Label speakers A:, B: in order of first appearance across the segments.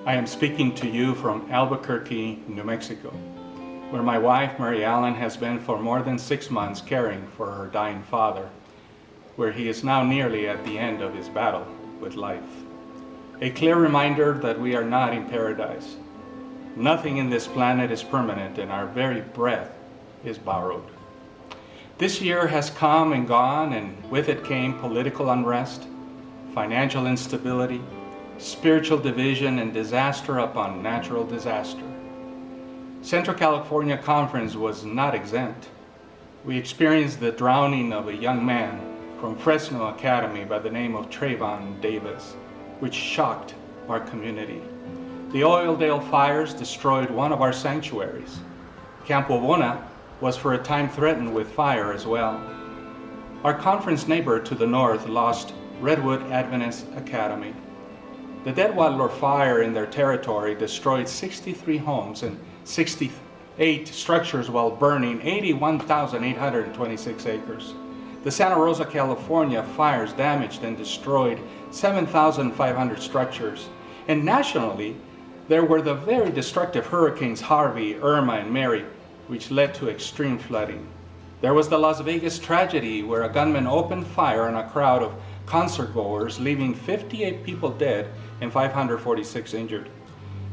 A: I am speaking to you from Albuquerque, New Mexico, where my wife, Mary Ellen, has been for more than 6 months caring for her dying father, where he is now nearly at the end of his battle with life. A clear reminder that we are not in paradise. Nothing in this planet is permanent, and our very breath is borrowed. This year has come and gone, and with it came political unrest, financial instability, spiritual division, and disaster upon natural disaster. Central California Conference was not exempt. We experienced the drowning of a young man from Fresno Academy by the name of Trayvon Davis, which shocked our community. The Oildale fires destroyed one of our sanctuaries. Camp Wawona was for a time threatened with fire as well. Our conference neighbor to the north lost Redwood Adventist Academy. The Deadwater fire in their territory destroyed 63 homes and 68 structures while burning 81,826 acres. The Santa Rosa, California fires damaged and destroyed 7,500 structures. And nationally, there were the very destructive hurricanes Harvey, Irma, and Mary, which led to extreme flooding. There was the Las Vegas tragedy where a gunman opened fire on a crowd of concert goers, leaving 58 people dead and 546 injured.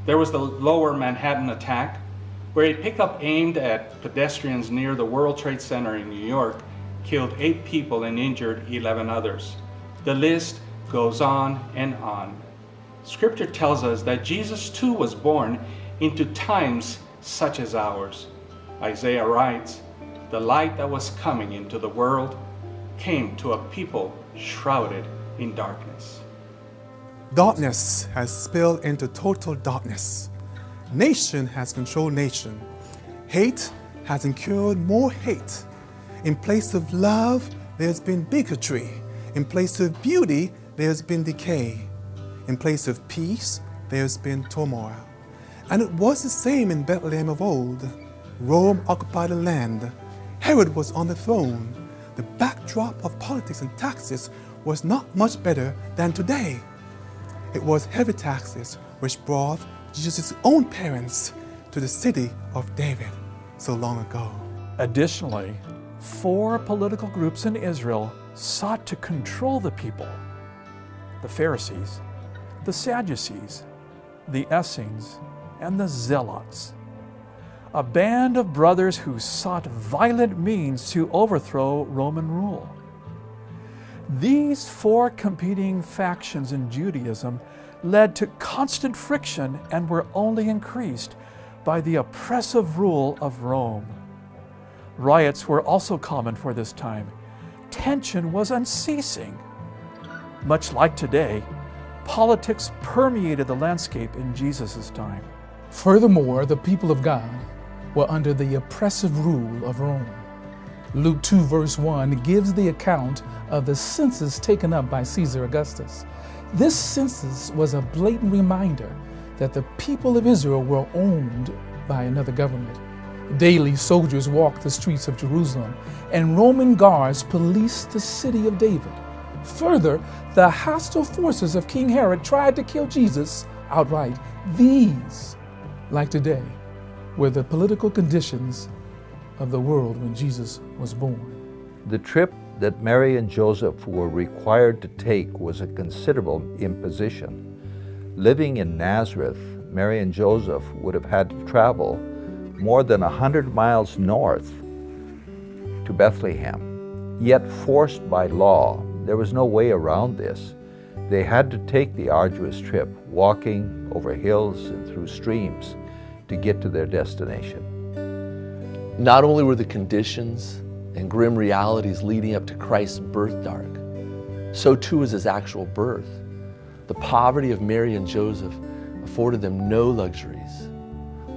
A: There was the Lower Manhattan attack, where a pickup aimed at pedestrians near the World Trade Center in New York killed 8 people and injured 11 others. The list goes on and on. Scripture tells us that Jesus too was born into times such as ours. Isaiah writes, "The light that was coming into the world came to a people shrouded in darkness."
B: Darkness has spilled into total darkness. Nation has controlled nation. Hate has incurred more hate. In place of love, there's been bigotry. In place of beauty, there's been decay. In place of peace, there's been turmoil. And it was the same in Bethlehem of old. Rome occupied the land. Herod was on the throne. The backdrop of politics and taxes was not much better than today. It was heavy taxes which brought Jesus' own parents to the city of David so long ago.
C: Additionally, 4 political groups in Israel sought to control the people: the Pharisees, the Sadducees, the Essenes, and the Zealots. A band of brothers who sought violent means to overthrow Roman rule. These 4 competing factions in Judaism led to constant friction and were only increased by the oppressive rule of Rome. Riots were also common for this time. Tension was unceasing. Much like today, politics permeated the landscape in Jesus' time.
D: Furthermore, the people of God were under the oppressive rule of Rome. Luke 2 verse 1 gives the account of the census taken up by Caesar Augustus. This census was a blatant reminder that the people of Israel were owned by another government. Daily, soldiers walked the streets of Jerusalem, and Roman guards policed the city of David. Further, the hostile forces of King Herod tried to kill Jesus outright. These, like today, were the political conditions of the world when Jesus was born.
E: The trip that Mary and Joseph were required to take was a considerable imposition. Living in Nazareth, Mary and Joseph would have had to travel more than 100 miles north to Bethlehem. Yet forced by law, there was no way around this. They had to take the arduous trip, walking over hills and through streams to get to their destination.
F: Not only were the conditions and grim realities leading up to Christ's birth dark, so too was his actual birth. The poverty of Mary and Joseph afforded them no luxuries.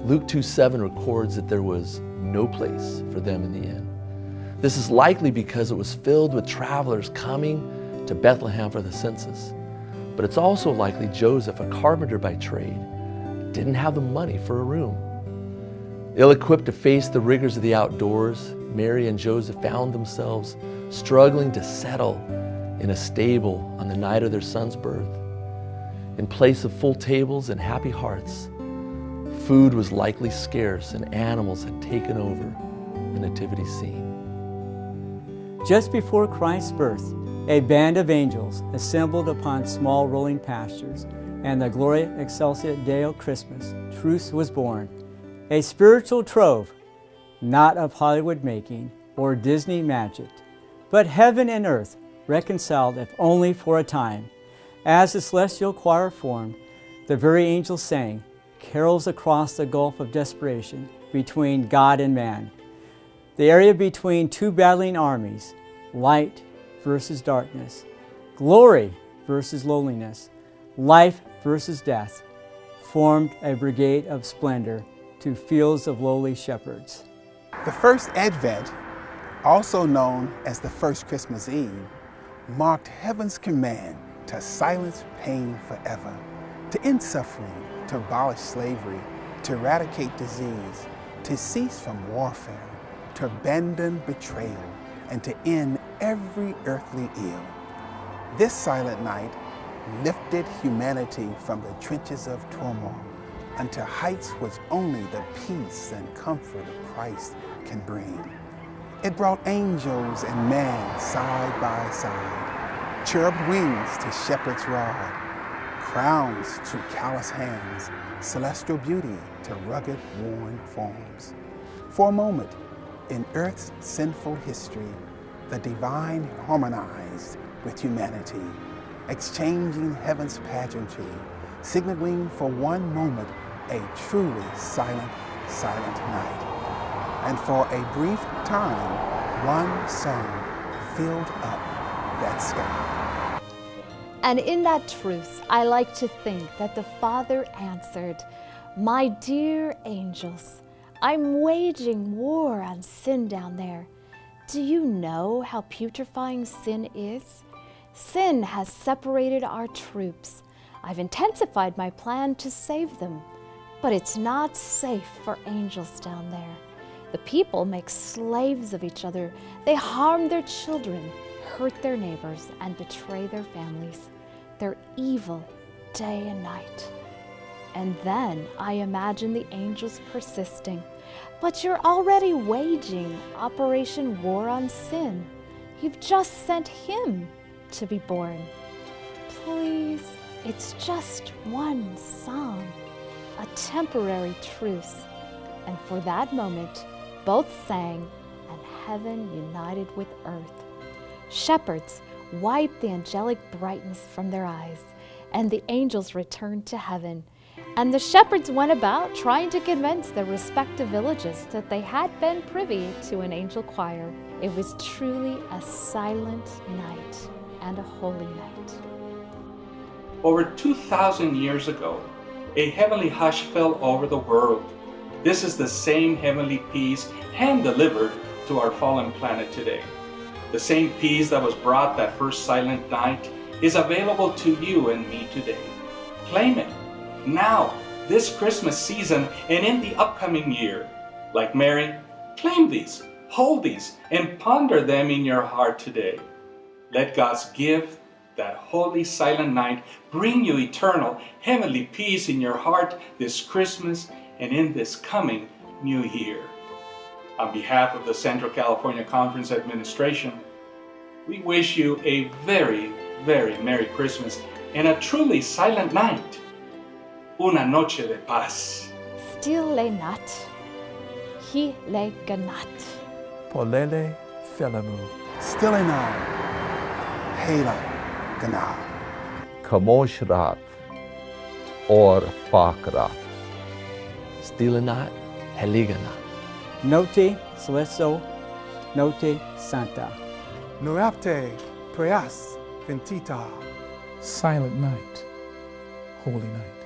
F: Luke 2:7 records that there was no place for them in the inn. This is likely because it was filled with travelers coming to Bethlehem for the census. But it's also likely Joseph, a carpenter by trade, didn't have the money for a room. Ill-equipped to face the rigors of the outdoors, Mary and Joseph found themselves struggling to settle in a stable on the night of their son's birth. In place of full tables and happy hearts, food was likely scarce and animals had taken over the nativity scene.
G: Just before Christ's birth, a band of angels assembled upon small rolling pastures, and the Gloria Excelsior Deo Christmas truce was born, a spiritual trove, not of Hollywood making or Disney magic, but heaven and earth reconciled if only for a time. As the celestial choir formed, the very angels sang carols across the gulf of desperation between God and man, the area between two battling armies, light versus darkness, glory versus loneliness, life versus death, formed a brigade of splendor to fields of lowly shepherds.
H: The first Advent, also known as the first Christmas Eve, marked heaven's command to silence pain forever, to end suffering, to abolish slavery, to eradicate disease, to cease from warfare, to abandon betrayal, and to end every earthly ill. This silent night lifted humanity from the trenches of turmoil unto heights which only the peace and comfort of Christ can bring. It brought angels and man side by side, cherub wings to shepherd's rod, crowns to callous hands, celestial beauty to rugged, worn forms. For a moment, in earth's sinful history, the divine harmonized with humanity, exchanging heaven's pageantry, signaling for one moment a truly silent, silent night. And for a brief time, one song filled up that sky.
I: And in that truth, I like to think that the Father answered, "My dear angels, I'm waging war on sin down there. Do you know how putrefying sin is? Sin has separated our troops. I've intensified my plan to save them, but it's not safe for angels down there. The people make slaves of each other. They harm their children, hurt their neighbors, and betray their families. They're evil day and night." And then I imagine the angels persisting, "But you're already waging Operation War on Sin. You've just sent him to be born. Please, it's just one song, a temporary truce." And for that moment, both sang, and heaven united with earth. Shepherds wiped the angelic brightness from their eyes, and the angels returned to heaven. And the shepherds went about trying to convince their respective villages that they had been privy to an angel choir. It was truly a silent night and a holy night.
A: Over 2,000 years ago, a heavenly hush fell over the world. This is the same heavenly peace hand-delivered to our fallen planet today. The same peace that was brought that first silent night is available to you and me today. Claim it now, this Christmas season, and in the upcoming year. Like Mary, claim these, hold these, and ponder them in your heart today. Let God's gift, that holy silent night, bring you eternal heavenly peace in your heart this Christmas and in this coming new year. On behalf of the Central California Conference Administration, we wish you a very, very Merry Christmas and a truly silent night. Una noche de paz.
I: Stille natt, helige natt.
C: Polele felemu.
H: Stille now, hela gana.
E: Kamosh Rat or Pak Rat.
F: Stille natt, helige natt.
G: Notte Celestial, Notte Santa.
B: Noapte preas ventita.
D: Silent night, holy night.